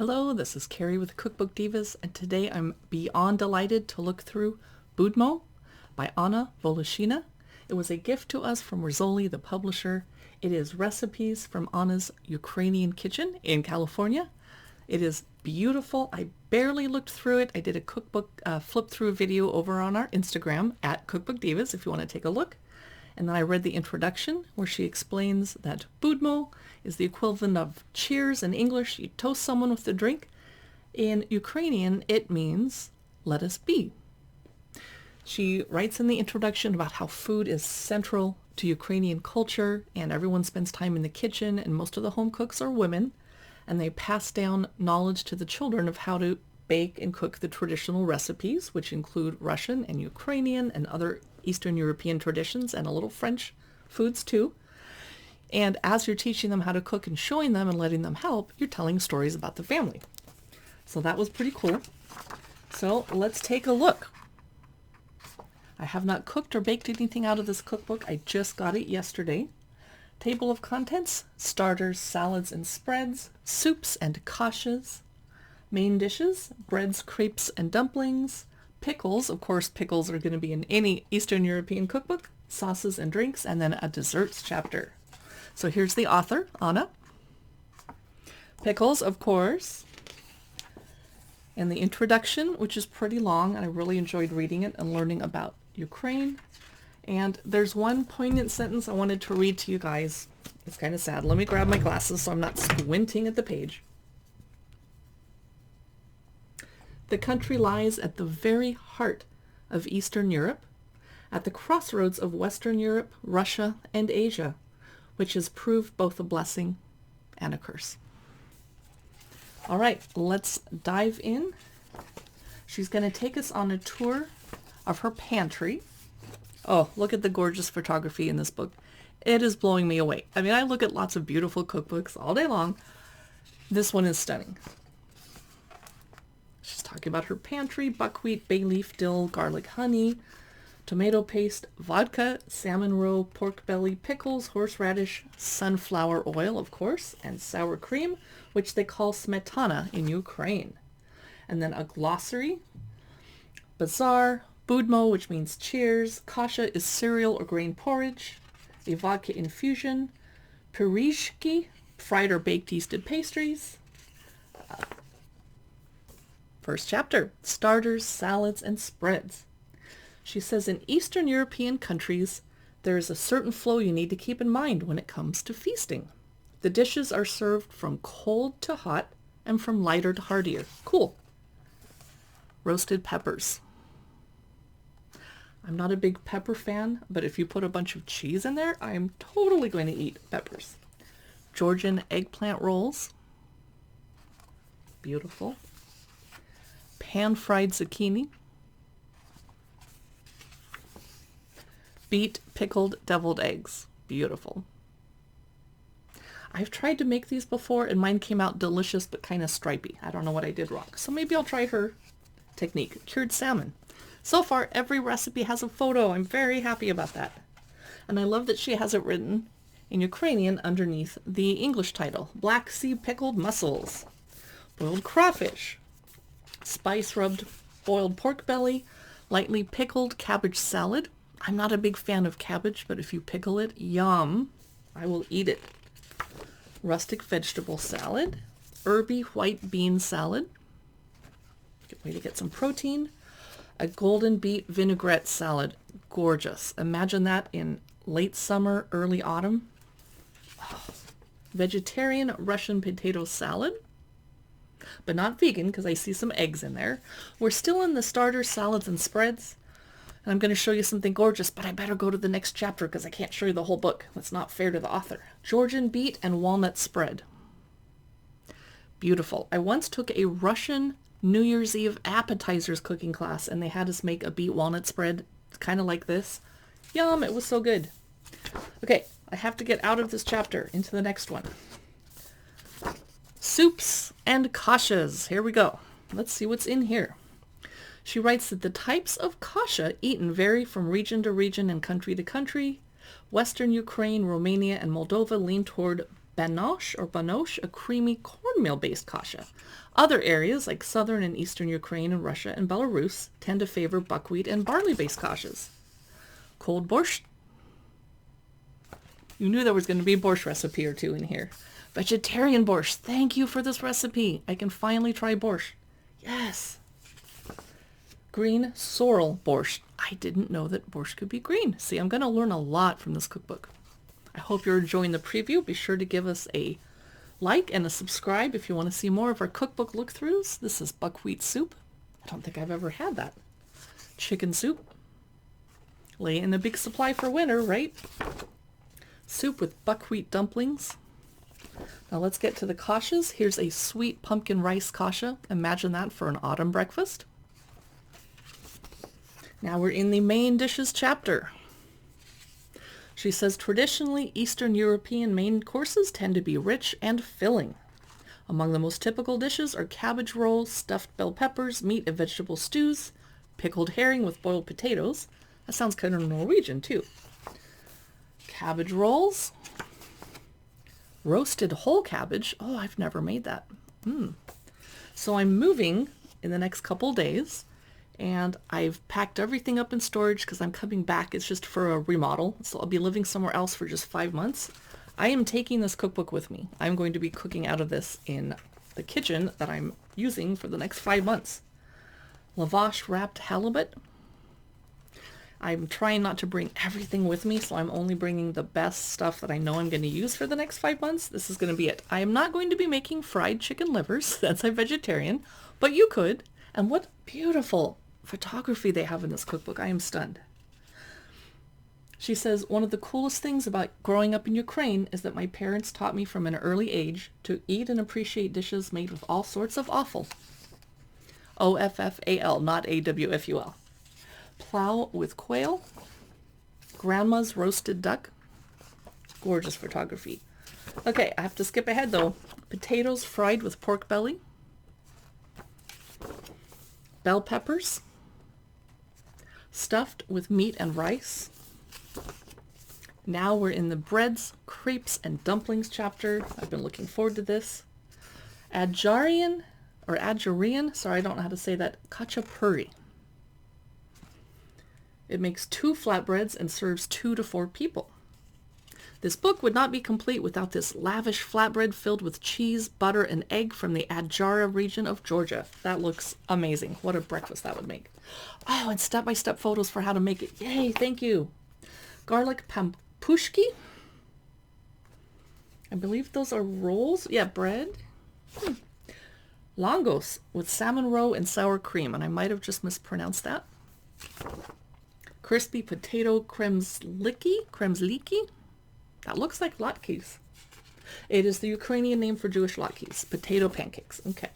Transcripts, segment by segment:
Hello, this is Carrie with Cookbook Divas, and today I'm beyond delighted to look through Budmo by Anna Voloshyna. It was a gift to us from Rizzoli, the publisher. It is recipes from Anna's Ukrainian Kitchen in California. It is beautiful. I barely looked through it. I did a cookbook flip-through video over on our Instagram at Cookbook Divas if you want to take a look. And then I read the introduction where she explains that Budmo is the equivalent of cheers in English. You toast someone with a drink. In Ukrainian, it means let us be. She writes in the introduction about how food is central to Ukrainian culture and everyone spends time in the kitchen and most of the home cooks are women and they pass down knowledge to the children of how to bake and cook the traditional recipes, which include Russian and Ukrainian and other Eastern European traditions and a little French foods too. And as you're teaching them how to cook and showing them and letting them help, you're telling stories about the family. So that was pretty cool. So let's take a look. I have not cooked or baked anything out of this cookbook. I just got it yesterday. Table of contents: starters, salads and spreads, soups and kashas. Main dishes: breads, crepes and dumplings. Pickles, of course pickles are going to be in any Eastern European cookbook. Sauces and drinks, and then a desserts chapter. So here's the author, Anna. Pickles, of course. And the introduction, which is pretty long, and I really enjoyed reading it and learning about Ukraine. And there's one poignant sentence I wanted to read to you guys. It's kind of sad. Let me grab my glasses so I'm not squinting at the page. The country lies at the very heart of Eastern Europe, at the crossroads of Western Europe, Russia, and Asia, which has proved both a blessing and a curse. All right, let's dive in. She's going to take us on a tour of her pantry. Oh, look at the gorgeous photography in this book. It is blowing me away. I mean, I look at lots of beautiful cookbooks all day long. This one is stunning. She's talking about her pantry: buckwheat, bay leaf, dill, garlic, honey, tomato paste, vodka, salmon roe, pork belly, pickles, horseradish, sunflower oil, of course, and sour cream, which they call smetana in Ukraine. And then a glossary: bazaar, budmo, which means cheers, kasha is cereal or grain porridge, a vodka infusion, pyrishki, fried or baked yeasted pastries. First chapter: starters, salads, and spreads. She says in Eastern European countries, there is a certain flow you need to keep in mind when it comes to feasting. The dishes are served from cold to hot and from lighter to heartier. Cool. Roasted peppers. I'm not a big pepper fan, but if you put a bunch of cheese in there, I'm totally going to eat peppers. Georgian eggplant rolls. Beautiful. Pan-fried zucchini. Beet pickled deviled eggs. Beautiful. I've tried to make these before and mine came out delicious but kind of stripy. I don't know what I did wrong. So maybe I'll try her technique. Cured salmon. So far, every recipe has a photo. I'm very happy about that. And I love that she has it written in Ukrainian underneath the English title. Black Sea pickled mussels. Boiled crawfish. Spice rubbed boiled pork belly. Lightly pickled cabbage salad. I'm not a big fan of cabbage, but if you pickle it, yum. I will eat it. Rustic vegetable salad. Herby white bean salad. Good way to get some protein. A golden beet vinaigrette salad. Gorgeous. Imagine that in late summer, early autumn. Oh. Vegetarian Russian potato salad. But not vegan, because I see some eggs in there. We're still in the starters, salads, and spreads. And I'm going to show you something gorgeous, but I better go to the next chapter because I can't show you the whole book. That's not fair to the author. Georgian beet and walnut spread. Beautiful. I once took a Russian New Year's Eve appetizers cooking class, and they had us make a beet walnut spread kind of like this. Yum, it was so good. Okay, I have to get out of this chapter into the next one. Soups and kashas. Here we go. Let's see what's in here. She writes that the types of kasha eaten vary from region to region and country to country. Western Ukraine, Romania, and Moldova lean toward banosh or banosh, a creamy cornmeal-based kasha. Other areas like southern and eastern Ukraine and Russia and Belarus tend to favor buckwheat and barley-based kashas. Cold borscht. You knew there was going to be a borscht recipe or two in here. Vegetarian borscht. Thank you for this recipe. I can finally try borscht. Yes. Green sorrel borscht. I didn't know that borscht could be green. See, I'm going to learn a lot from this cookbook. I hope you're enjoying the preview. Be sure to give us a like and a subscribe if you want to see more of our cookbook look-throughs. This is buckwheat soup. I don't think I've ever had that. Chicken soup. Lay in a big supply for winter, right? Soup with buckwheat dumplings. Now let's get to the kashas. Here's a sweet pumpkin rice kasha. Imagine that for an autumn breakfast. Now we're in the main dishes chapter. She says traditionally Eastern European main courses tend to be rich and filling. Among the most typical dishes are cabbage rolls, stuffed bell peppers, meat and vegetable stews, pickled herring with boiled potatoes. That sounds kind of Norwegian too. Cabbage rolls, roasted whole cabbage. Oh, I've never made that. So I'm moving in the next couple days, and I've packed everything up in storage because I'm coming back. It's just for a remodel, so I'll be living somewhere else for just 5 months. I am taking this cookbook with me. I'm going to be cooking out of this in the kitchen that I'm using for the next 5 months. Lavash wrapped halibut. I'm trying not to bring everything with me, so I'm only bringing the best stuff that I know I'm going to use for the next 5 months. This is going to be it. I am not going to be making fried chicken livers. That's a vegetarian, but you could. And what beautiful photography they have in this cookbook. I am stunned. She says, one of the coolest things about growing up in Ukraine is that my parents taught me from an early age to eat and appreciate dishes made with all sorts of offal. O-F-F-A-L, not A-W-F-U-L. Plow with quail, grandma's roasted duck. Gorgeous photography. Okay, I have to skip ahead though. Potatoes fried with pork belly, bell peppers, stuffed with meat and rice. Now we're in the breads, crepes, and dumplings chapter. I've been looking forward to this. Adjarian, sorry, I don't know how to say that, Kachapuri. It makes 2 flatbreads and serves 2 to 4 people. This book would not be complete without this lavish flatbread filled with cheese, butter, and egg from the Adjara region of Georgia. That looks amazing. What a breakfast that would make. Oh, and step-by-step photos for how to make it. Yay, thank you. Garlic pampushki. I believe those are rolls. Yeah, bread. Longos with salmon roe and sour cream, and I might have just mispronounced that. Crispy potato kremsliki. That looks like latkes. It is the Ukrainian name for Jewish latkes, potato pancakes. Okay.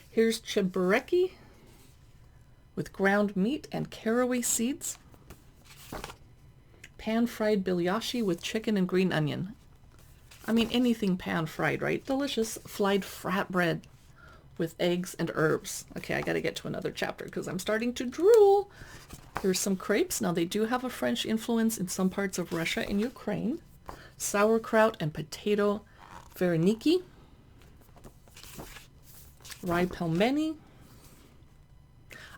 Here's chebureki with ground meat and caraway seeds. Pan-fried bilyashi with chicken and green onion. I mean, anything pan-fried, right? Delicious. Fried flatbread with eggs and herbs. Okay, I got to get to another chapter because I'm starting to drool. Here's some crepes. Now, they do have a French influence in some parts of Russia and Ukraine. Sauerkraut and potato vareniki. Rye pelmeni.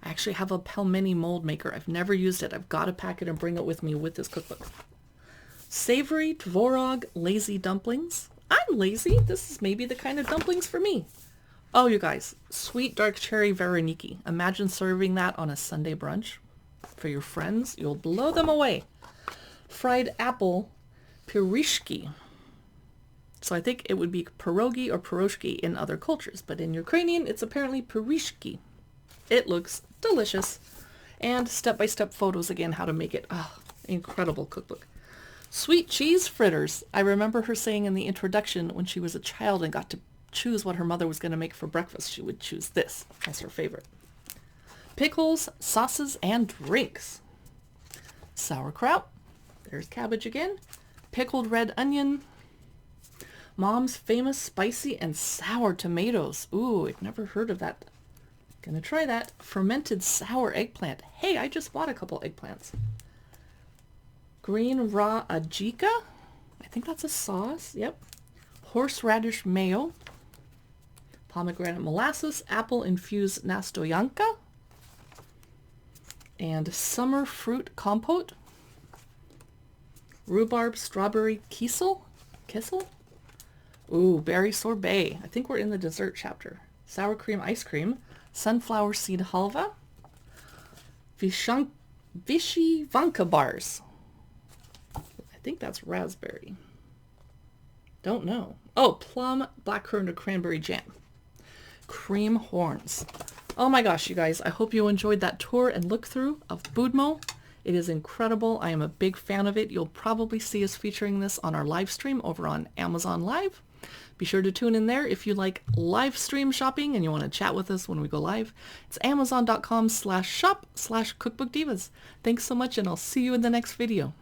I actually have a pelmeni mold maker. I've never used it. I've got to pack it and bring it with me with this cookbook. Savory tvorog lazy dumplings. I'm lazy. This is maybe the kind of dumplings for me. Oh, you guys, sweet dark cherry vareniki. Imagine serving that on a Sunday brunch for your friends. You'll blow them away. Fried apple pirishki. So I think it would be pierogi or piroshki in other cultures, but in Ukrainian, it's apparently pirishki. It looks delicious. And step-by-step photos again, how to make it. Oh, incredible cookbook. Sweet cheese fritters. I remember her saying in the introduction when she was a child and got to choose what her mother was going to make for breakfast, she would choose this as her favorite. Pickles, sauces, and drinks. Sauerkraut. There's cabbage again. Pickled red onion. Mom's famous spicy and sour tomatoes. Ooh, I've never heard of that. Gonna try that. Fermented sour eggplant. Hey, I just bought a couple eggplants. Green raw ajika. I think that's a sauce. Yep. horseradish mayo, pomegranate molasses, apple infused nastoyanka, and summer fruit compote, rhubarb strawberry kissel, ooh, berry sorbet. I think we're in the dessert chapter. Sour cream ice cream, sunflower seed halva, Vyshyvanka bars. I think that's raspberry. Don't know. Oh, plum, blackcurrant, or cranberry jam. Cream horns. Oh my gosh, you guys. I hope you enjoyed that tour and look through of Budmo. It is incredible. I am a big fan of it. You'll probably see us featuring this on our live stream over on Amazon Live. Be sure to tune in there if you like live stream shopping and you want to chat with us when we go live. It's amazon.com/shop/cookbookdivas. Thanks so much, and I'll see you in the next video.